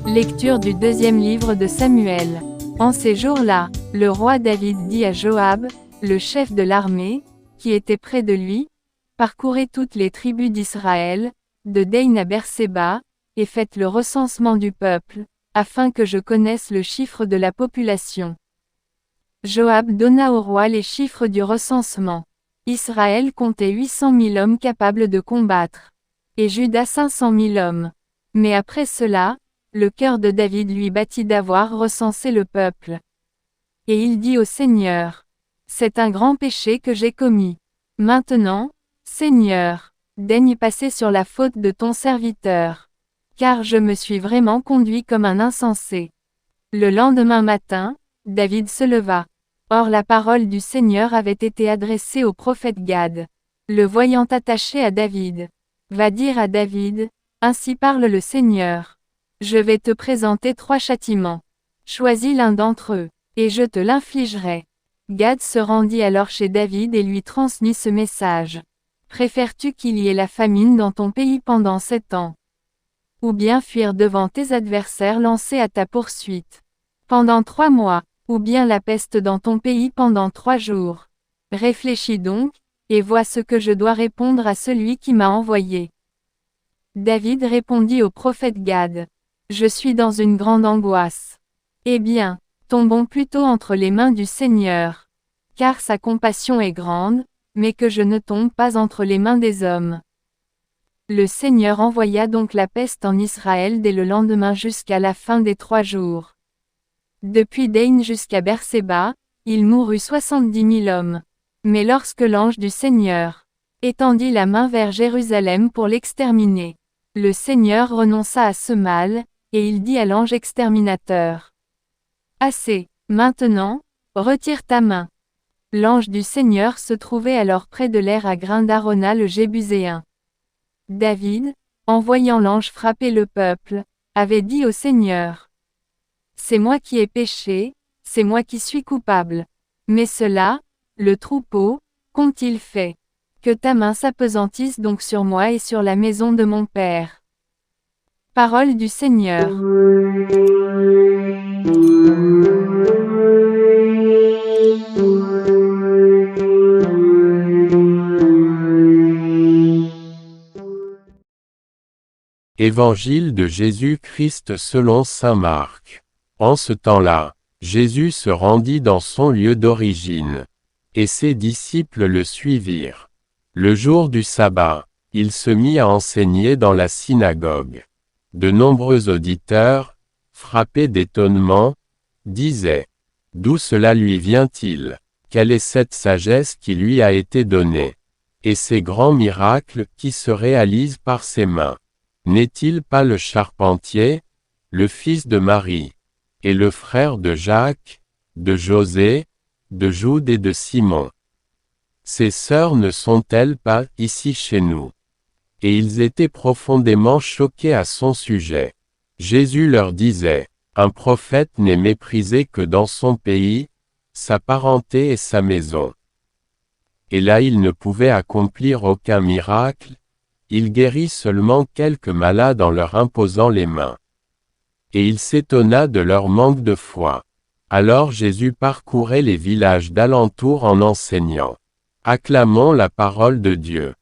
Lecture du deuxième livre de Samuel. En ces jours-là, le roi David dit à Joab, le chef de l'armée, qui était près de lui, parcourez toutes les tribus d'Israël, de Dan à Bershéba, et faites le recensement du peuple, afin que je connaisse le chiffre de la population. Joab donna au roi les chiffres du recensement. Israël comptait 800 000 hommes capables de combattre, et Juda 500 000 hommes. Mais après cela, le cœur de David lui battit d'avoir recensé le peuple. Et il dit au Seigneur, « C'est un grand péché que j'ai commis. Maintenant, Seigneur, daigne passer sur la faute de ton serviteur. Car je me suis vraiment conduit comme un insensé. » Le lendemain matin, David se leva. Or la parole du Seigneur avait été adressée au prophète Gad. Le voyant attaché à David. Va dire à David, « Ainsi parle le Seigneur. Je vais te présenter 3 châtiments. Choisis l'un d'entre eux, et je te l'infligerai. » Gad se rendit alors chez David et lui transmit ce message. Préfères-tu qu'il y ait la famine dans ton pays pendant 7 ans? Ou bien fuir devant tes adversaires lancés à ta poursuite pendant 3 mois, ou bien la peste dans ton pays pendant 3 jours? Réfléchis donc, et vois ce que je dois répondre à celui qui m'a envoyé. David répondit au prophète Gad. Je suis dans une grande angoisse. Eh bien, tombons plutôt entre les mains du Seigneur. Car sa compassion est grande, mais que je ne tombe pas entre les mains des hommes. Le Seigneur envoya donc la peste en Israël dès le lendemain jusqu'à la fin des 3 jours. Depuis Dan jusqu'à Bershéba, il mourut 70 000 hommes. Mais lorsque l'ange du Seigneur étendit la main vers Jérusalem pour l'exterminer, le Seigneur renonça à ce mal, et il dit à l'ange exterminateur, « Assez, maintenant, retire ta main. » L'ange du Seigneur se trouvait alors près de l'aire à grains d'Arona le Jébuséen. David, en voyant l'ange frapper le peuple, avait dit au Seigneur, « C'est moi qui ai péché, c'est moi qui suis coupable. Mais cela, le troupeau, qu'ont-ils fait? Que ta main s'apesantisse donc sur moi et sur la maison de mon père. » Parole du Seigneur. Évangile de Jésus-Christ selon saint Marc. En ce temps-là, Jésus se rendit dans son lieu d'origine, et ses disciples le suivirent. Le jour du sabbat, il se mit à enseigner dans la synagogue. De nombreux auditeurs, frappés d'étonnement, disaient, « D'où cela lui vient-il? Quelle est cette sagesse qui lui a été donnée? Et ces grands miracles qui se réalisent par ses mains? N'est-il pas le charpentier, le fils de Marie, et le frère de Jacques, de José, de Jude et de Simon? Ses sœurs ne sont-elles pas ici chez nous? » Et ils étaient profondément choqués à son sujet. Jésus leur disait, « Un prophète n'est méprisé que dans son pays, sa parenté et sa maison. » Et là il ne pouvait accomplir aucun miracle, il guérit seulement quelques malades en leur imposant les mains. Et il s'étonna de leur manque de foi. Alors Jésus parcourait les villages d'alentour en enseignant. Acclamons la parole de Dieu.